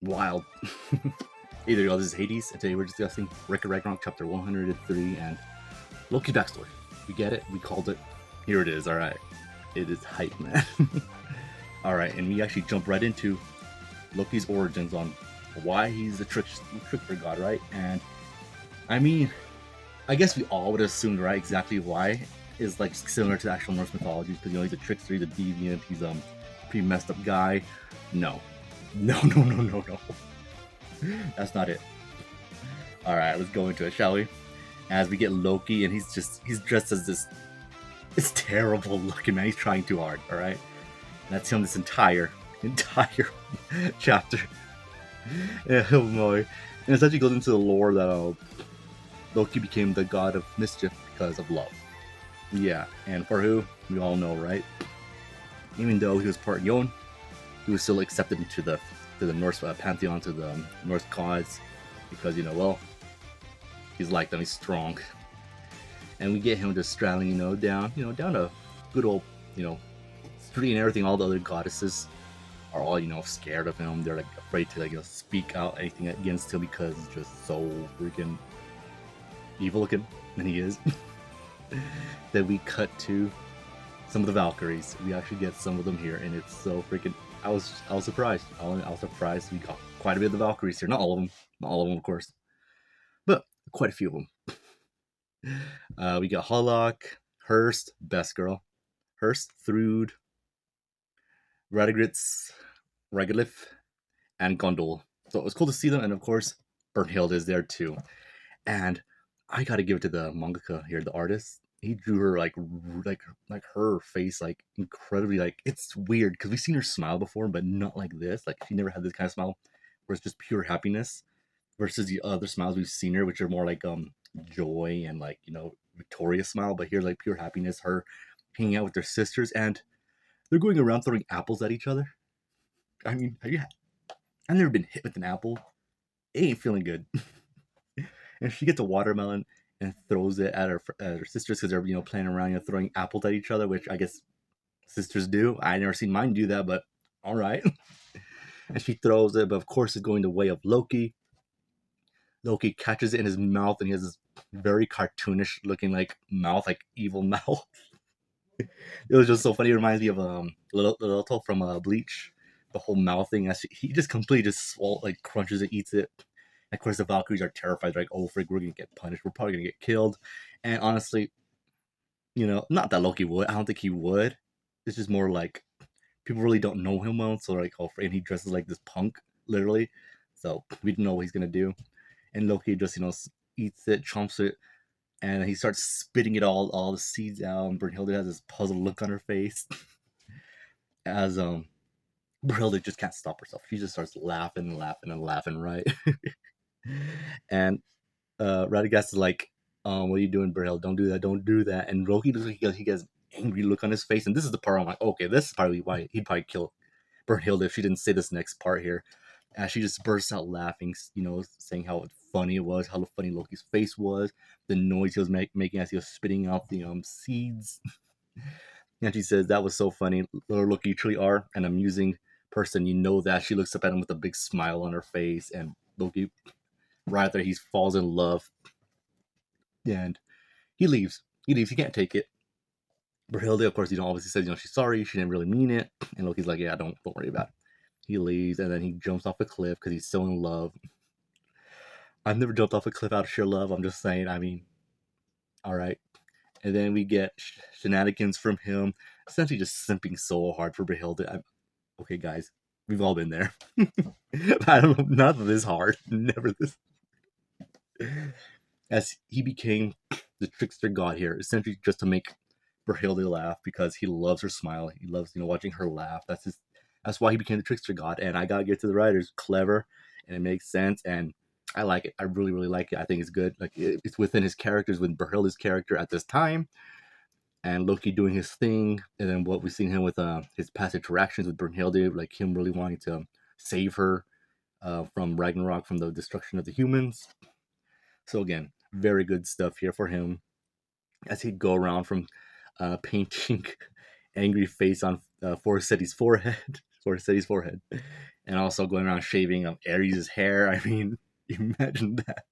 wild. Hey there, y'all. This is Hades, and today we're discussing Ragnarok chapter 103 and Loki's backstory. We get it. We called it. Here it is. All right. It is hype, man. All right, and we actually jump right into Loki's origins on why he's a trickster god, right? And I mean, I guess we all would have assumed, right, exactly why is like similar to the actual Norse mythology because he's a trickster, he's a deviant, he's a pretty messed up guy. No, no. That's not it. All right, let's go into it, shall we? As we get Loki, and he's dressed as this terrible looking man. He's trying too hard. All right, and that's him this entire chapter. Yeah, oh boy. And it actually goes into the lore that Loki became the god of mischief because of love. Yeah, and for who? We all know, right? Even though he was part Yon, he was still accepted into the Norse pantheon, to the Norse gods, because well, he's like them. He's strong, and we get him just straddling, down a good old, street and everything. All the other goddesses are all scared of him. They're like afraid to speak out anything against him because he's just so freaking evil looking, and he is. Then we cut to some of the Valkyries. We actually get some of them here, and it's so freaking. I was surprised. I was surprised we got quite a bit of the Valkyries here. Not all of them, of course, but quite a few of them. We got Hollock, Hurst, best girl, Hurst, Thrud, Radagritz, Regalith, and Gondol. So it was cool to see them, and of course, Bernhild is there too. And I gotta give it to the mangaka here, the artist. He drew her like her face like incredibly, like, it's weird because we've seen her smile before, but not like this. Like, she never had this kind of smile where it's just pure happiness, versus the other smiles we've seen her, which are more like joy and like victorious smile. But here's like pure happiness. Her hanging out with their sisters, and they're going around throwing apples at each other. I mean, I've never been hit with an apple. It ain't feeling good. And she gets a watermelon and throws it at her sisters because they're playing around, throwing apples at each other, which I guess sisters do. I never seen mine do that, but all right. And she throws it, but of course it's going the way of Loki. Loki catches it in his mouth, and he has this very cartoonish looking like mouth, like evil mouth. It was just so funny. It reminds me of Little from Bleach. The whole mouth thing. He just completely just crunches it, eats it. And of course, the Valkyries are terrified. They're like, "Oh, freak, we're gonna get punished. We're probably gonna get killed." And honestly, not that Loki would. I don't think he would. It's just more like people really don't know him well, so like, oh, and he dresses like this punk, literally. So we don't know what he's gonna do. And Loki just eats it, chomps it, and he starts spitting it all the seeds out. And Brunhilde has this puzzled look on her face as Brunhilde just can't stop herself. She just starts laughing, right? And Radagast is like, what are you doing, Brunhilde? Don't do that. And Loki looks like he gets angry look on his face. And this is the part I'm like, okay, this is probably why he'd probably kill Brunhilde if she didn't say this next part here. And she just bursts out laughing, saying how funny it was, how funny Loki's face was, the noise he was making as he was spitting out the seeds. And she says, that was so funny. Little Loki, you truly are an amusing person. That. She looks up at him with a big smile on her face. And Loki, right there, he falls in love. And he leaves. He can't take it. Brunhilde, of course, obviously says, she's sorry. She didn't really mean it. And Loki's like, yeah, don't worry about it. He leaves, and then he jumps off a cliff because he's so in love. I've never jumped off a cliff out of sheer love. I'm just saying. I mean, all right. And then we get shenanigans from him, essentially just simping so hard for Brunhilde. Okay, guys, we've all been there. I don't know, not this hard. Never this. As he became the trickster god here, essentially just to make Brunhilde laugh because he loves her smile. He loves, watching her laugh. That's why he became the trickster god. And I gotta get to the writers, clever, and it makes sense. And I like it. I really, really like it. I think it's good. Like, it's within his characters, with Brunhilde's character at this time, and Loki doing his thing, and then what we've seen him with his past interactions with Brunhilde, like him really wanting to save her from Ragnarok, from the destruction of the humans. So again, very good stuff here for him as he'd go around from painting angry face on Forseti's forehead, and also going around shaving Ares' hair. I mean, imagine that.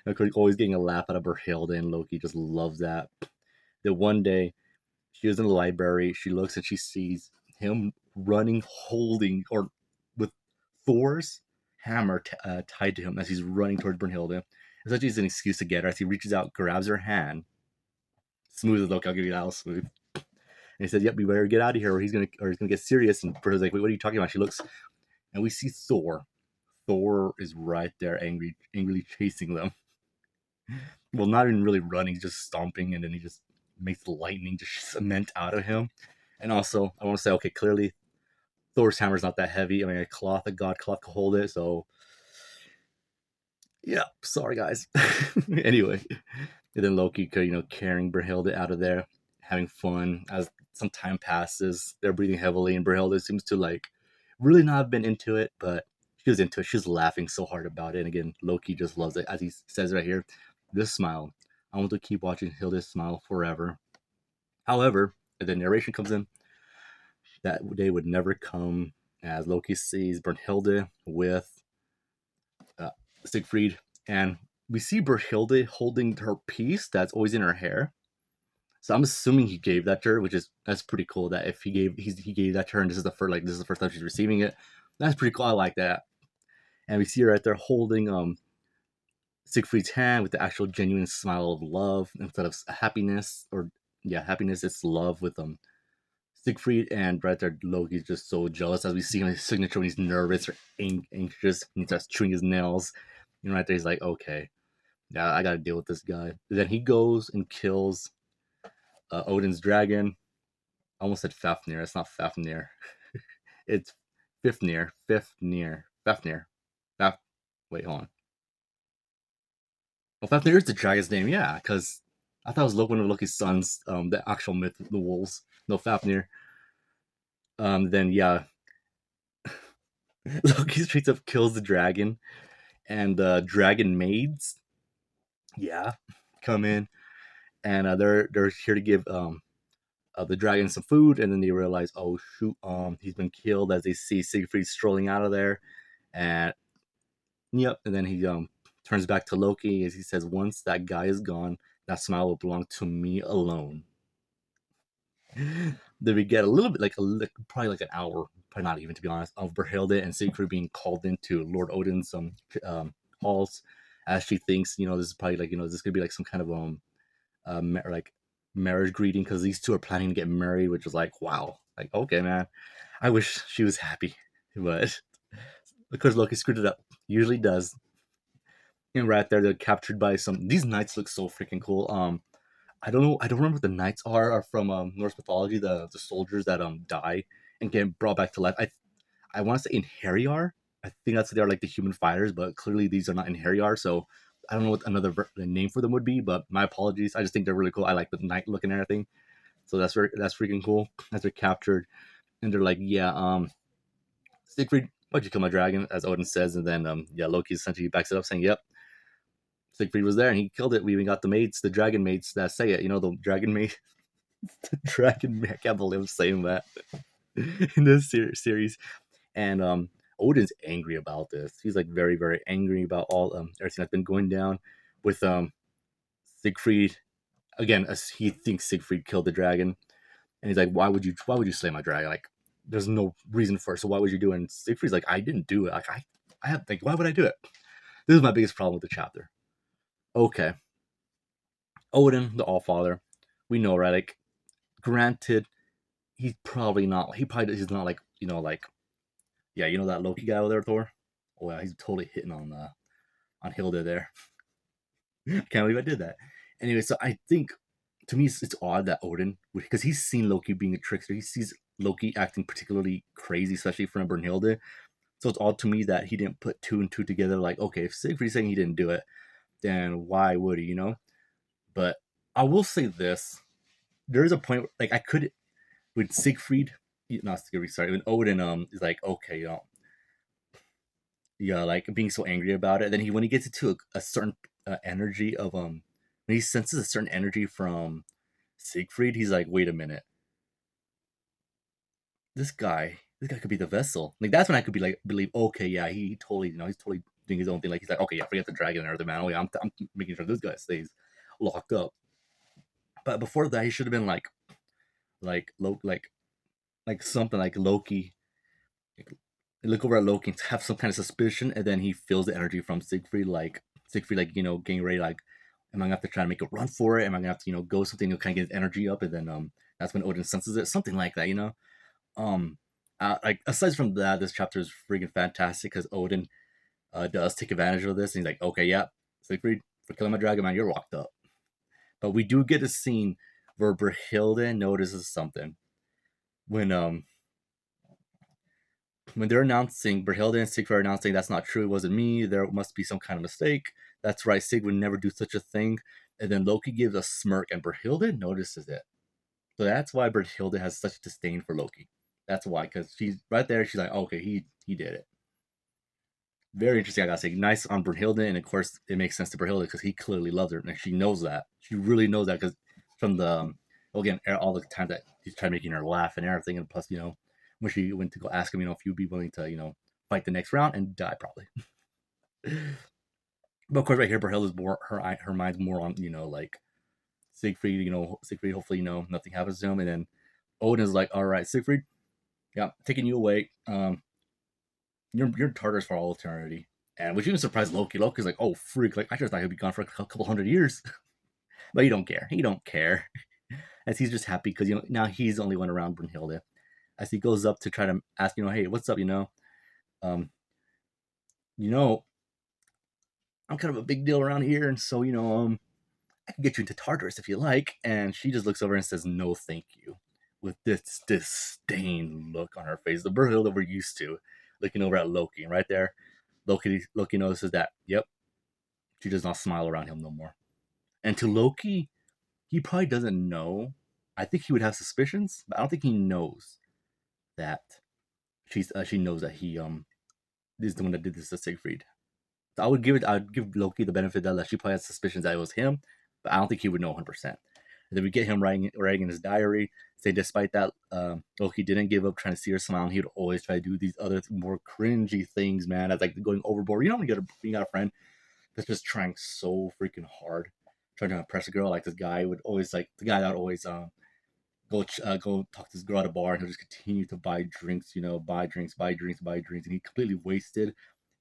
Of course, always getting a laugh out of Brunhilde, and Loki just loves that. Then one day, she was in the library. She looks and she sees him running, holding, or with Thor's hammer tied to him as he's running towards Brunhilde. It's actually an excuse to get her as he reaches out, grabs her hand. Smooth as Loki, I'll give you that. Smooth. And he said, "Yep, we better get out of here, or he's gonna get serious." And Brunhilde's like, "Wait, what are you talking about?" She looks, and we see Thor. Thor is right there, angrily chasing them. Well, not even really running, just stomping, and then he just makes the lightning just cement out of him. And also, I want to say, okay, clearly Thor's hammer's not that heavy. I mean, a god cloth can hold it. So, yeah, sorry guys. Anyway, and then Loki, carrying Brunhilde out of there, having fun. As some time passes, they're breathing heavily, and Brunhilde seems to like really not have been into it, but she was into it. She was laughing so hard about it. And again, Loki just loves it, as he says right here. This smile. I want to keep watching Hilda smile forever. However, the narration comes in. That day would never come, as Loki sees Brunhilde with uh, Siegfried, and we see Brunhilde holding her piece that's always in her hair. So I'm assuming he gave that to her, that's pretty cool. That if he gave that to her, and this is the first time she's receiving it, that's pretty cool. I like that. And we see her right there holding Siegfried's hand with the actual genuine smile of love instead of happiness, or yeah, happiness. It's love with Siegfried, and right there, Loki's just so jealous as we see his signature when he's nervous or anxious. He starts chewing his nails. And right there, he's like, okay, yeah, I gotta deal with this guy. And then he goes and kills Odin's dragon. I almost said Fafnir. It's not Fafnir. It's Fifnir. Fafnir. Wait, hold on. Well, Fafnir is the dragon's name, yeah, because I thought it was one of Loki's sons, the actual myth, the wolves. No, Fafnir. Then yeah, Loki straight up kills the dragon, and the dragon maids, yeah, come in, and they're here to give the dragon some food, and then they realize, oh shoot, he's been killed, as they see Siegfried strolling out of there, and yep, and then he turns back to Loki as he says, "Once that guy is gone, that smile will belong to me alone." Then we get a little bit probably like an hour, probably not even, to be honest, of Brunhilde and Siegfried being called into Lord Odin's halls, as she thinks, this is probably this could be like some kind of like marriage greeting, because these two are planning to get married, which is like, wow, like, okay, man, I wish she was happy, but of course Loki screwed it up. Usually does. And right there, they're captured by some. These knights look so freaking cool. I don't know. I don't remember what the knights are from Norse mythology. The soldiers that die and get brought back to life. I want to say in Heriar. I think that's they're like the human fighters, but clearly these are not in Heriar. So I don't know what another name for them would be. But my apologies. I just think they're really cool. I like the knight look and everything. So that's freaking cool. As they're captured, and they're like, yeah, Siegfried, why'd you kill my dragon? As Odin says, and then yeah, Loki essentially backs it up, saying, yep, Siegfried was there and he killed it. We even got the dragon mates that say it. The dragon mate, the dragon mate. I can't believe I'm saying that in this series. And Odin's angry about this. He's like very, very angry about all everything that's been going down with Siegfried. Again, as he thinks Siegfried killed the dragon, and he's like, why would you slay my dragon? Like, there's no reason for it. So why would you do it? And Siegfried's like, I didn't do it. Like, I have to think, why would I do it? This is my biggest problem with the chapter. Okay, Odin, the Allfather, we know, right? Like, granted, he's probably not. He's not like, yeah, that Loki guy over there, Thor. Oh yeah, he's totally hitting on Hilda there. Can't believe I did that. Anyway, so I think, to me, it's odd that Odin, because he's seen Loki being a trickster. He sees Loki acting particularly crazy, especially from Brunhilde. So it's odd to me that he didn't put two and two together. Like, okay, if Siegfried's saying he didn't do it, then why would he? But I will say this: there is a point where, like, I could, with Siegfried, not Siegfried, sorry, when Odin is like, okay, yeah, like being so angry about it. Then when he gets into a certain energy of when he senses a certain energy from Siegfried, he's like, wait a minute, this guy, this guy could be the vessel. Like that's when I could be like believe, okay, yeah, he totally, he's totally doing his own thing. Like he's like, okay, yeah, forget the dragon and everything, man. Oh yeah, I'm making sure this guy stays locked up. But before that, he should have been like like something like Loki. Like, look over at Loki and have some kind of suspicion, and then he feels the energy from Siegfried, like getting ready, like, am I gonna have to try to make a run for it? Am I gonna have to go something to kind of get his energy up, and then that's when Odin senses it, something like that, Um, like aside from that, this chapter is freaking fantastic because Odin does take advantage of this, and he's like, okay, yeah, Siegfried, for killing my dragon, man, you're locked up. But we do get a scene where Brihilde notices something when when they're announcing, Brihilde and Sigrid are announcing that's not true, it wasn't me, there must be some kind of mistake. That's right, Sig would never do such a thing. And then Loki gives a smirk, and Brihilde notices it. So that's why Brihilde has such disdain for Loki. That's why, because she's right there. She's like, oh, okay, he did it. Very interesting, I gotta say. Nice on Brunhilde, and of course, it makes sense to Brunhilde because he clearly loves her, and she knows that. She really knows that because from the well, again, all the time that he's trying making her laugh and everything, and plus, when she went to go ask him, if you'd be willing to, fight the next round and die probably. But of course, right here, Brunhilde is more her mind's more on like Siegfried. Siegfried. Hopefully, nothing happens to him, and then Odin is like, all right, Siegfried, yeah, taking you away. You're Tartarus for all eternity. And which even surprised Loki. Loki's like, oh freak, like I just thought he'd be gone for a couple hundred years. But he don't care. He don't care. As he's just happy because now he's the only one around Brunhilde. As he goes up to try to ask, hey, what's up, um, you know, I'm kind of a big deal around here, and so I can get you into Tartarus if you like. And she just looks over and says, no, thank you, with this disdain look on her face, the Brunhilde we're used to, looking over at Loki. And right there, Loki notices that, yep, she does not smile around him no more. And to Loki, he probably doesn't know. I think he would have suspicions, but I don't think he knows that she knows that he is the one that did this to Siegfried. So I'd give Loki the benefit that she probably has suspicions that it was him, but I don't think he would know 100%. And then we get him writing in his diary, say despite that, Loki didn't give up trying to see her smile, and he would always try to do these other more cringy things, man. That's like going overboard. When you got a friend that's just trying so freaking hard, trying to impress a girl. Like this guy would always the guy that would always go talk to this girl at a bar, and he'll just continue to buy drinks, buy drinks, and he completely wasted,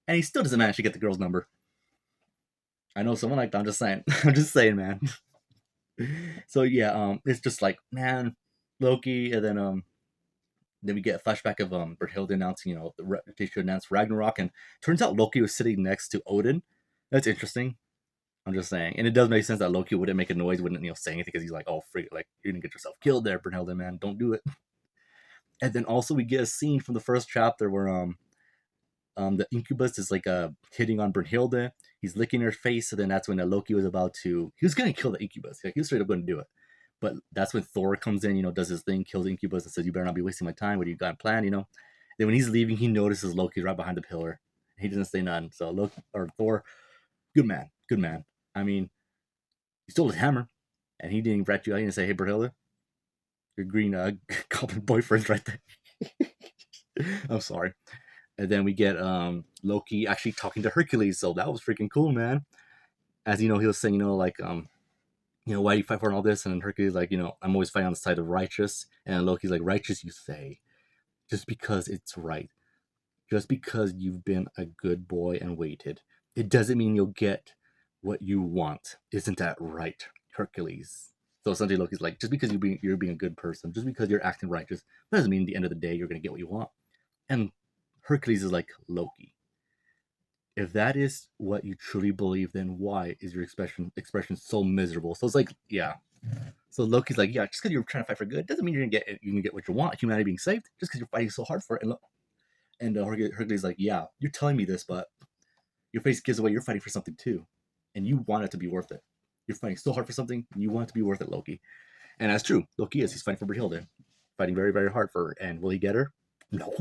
and he still doesn't manage to get the girl's number. I know someone like that. I'm just saying. I'm just saying, man. So yeah, it's just like, man, Loki, and then we get a flashback of Brunhilde announcing, they should announce Ragnarok, and turns out Loki was sitting next to Odin. That's interesting. I'm just saying, and it does make sense that Loki wouldn't make a noise, wouldn't say anything because he's like, oh freak, like you're gonna get yourself killed there, Brunhilde, man, don't do it. And then also we get a scene from the first chapter where the incubus is like hitting on Brunhilde. He's licking her face, and then that's when Loki was he was gonna kill the incubus. Like, he was straight up gonna do it. But that's when Thor comes in, does his thing, kills the incubus, and says, "You better not be wasting my time. What do you got planned?" Then when he's leaving, he notices Loki's right behind the pillar. He doesn't say nothing. So Thor, good man, good man. I mean, he stole his hammer, and he didn't rat you out and say, "Hey, Brunhilde, your green goblin boyfriend's right there." I'm sorry. And then we get Loki actually talking to Hercules, so that was freaking cool, man. As he was saying, why do you fight for all this? And Hercules like, I'm always fighting on the side of righteous. And Loki's like, righteous, you say, just because it's right, just because you've been a good boy and waited, it doesn't mean you'll get what you want. Isn't that right, Hercules? So essentially, Loki's like, just because you're being a good person, just because you're acting righteous, doesn't mean at the end of the day you're gonna get what you want. And Hercules is like, Loki, if that is what you truly believe, then why is your expression so miserable? So it's like, yeah. So Loki's like, yeah, just because you're trying to fight for good doesn't mean you're gonna get what you want, humanity being saved, just because you're fighting so hard for it. And Hercules is like, yeah, you're telling me this, but your face gives away you're fighting for something too, and you want it to be worth it. You're fighting so hard for something, and you want it to be worth it, Loki. And that's true. Loki is. He's fighting for Brunhilde, fighting very, very hard for her. And will he get her? No,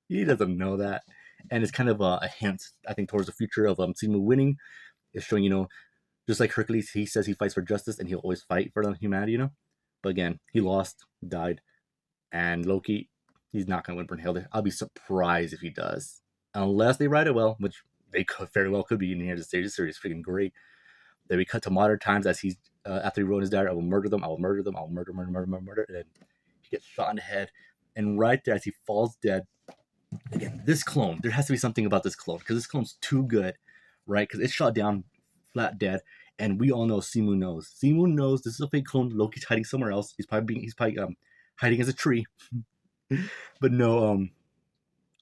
he doesn't know that. And it's kind of a hint, I think, towards the future of Simu winning. It's showing, just like Hercules, he says he fights for justice and he'll always fight for humanity, But again, he lost, died, and Loki, He's not going to win Brunhilde. I'll be surprised if he does, unless they write it well, which they could very well could be in here. The series is freaking great. Then we cut to modern times as he's after he wrote his diary. I will murder them. I will murder them. I will murder, and then he gets shot in the head. And right there, as he falls dead, again, this clone. There has to be something about this clone because this clone's too good, right? Because it's shot down, flat dead, and we all know Simu knows. Simu knows this is a fake clone. Loki's hiding somewhere else. He's probably hiding as a tree. But no,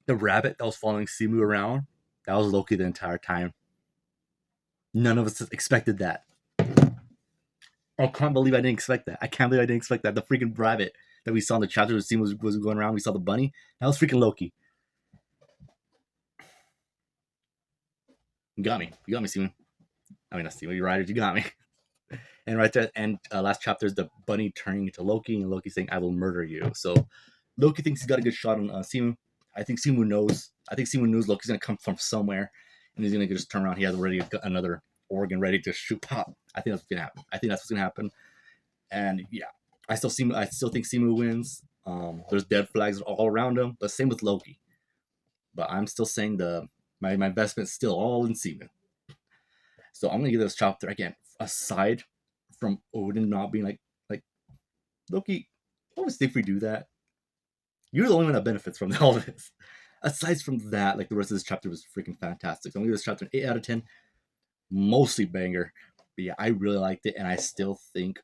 the rabbit that was following Simu around, that was Loki the entire time. None of us expected that. I can't believe I didn't expect that. The freaking rabbit that we saw in the chapter with Simu was going around. We saw the bunny. That was freaking Loki. You got me, Simu. I mean, not Simu. You're right. You got me. And right there, and last chapter is the bunny turning into Loki, and Loki saying, "I will murder you." So Loki thinks he's got a good shot on Simu. I think Simu knows. Loki's gonna come from somewhere, and he's gonna just turn around. He has already got another organ ready to shoot pop. I think that's what's gonna happen. And yeah, I still think Simu wins. There's dead flags all around him, but same with Loki. But I'm still saying my investment's still all in Simu. So I'm gonna give this chapter again. Aside from Odin not being like Loki, what was if we do that? You're the only one that benefits from all of this. Aside from that, like the rest of this chapter was freaking fantastic. So I'm gonna give this chapter an 8 out of 10. Mostly banger. But yeah, I really liked it, and I still think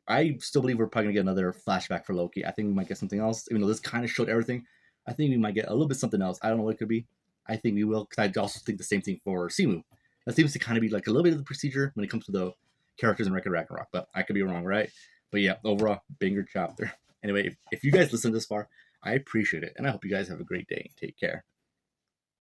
I still believe we're probably gonna get another flashback for Loki. I think we might get something else, even though this kind of showed everything. I think we might get a little bit something else. I don't know what it could be. I think we will, because I also think the same thing for Simu. That seems to kind of be like a little bit of the procedure when it comes to the characters in Ragnarok, but I could be wrong, right? But yeah, overall, banger chapter. Anyway, if you guys listen this far, I appreciate it, and I hope you guys have a great day. Take care.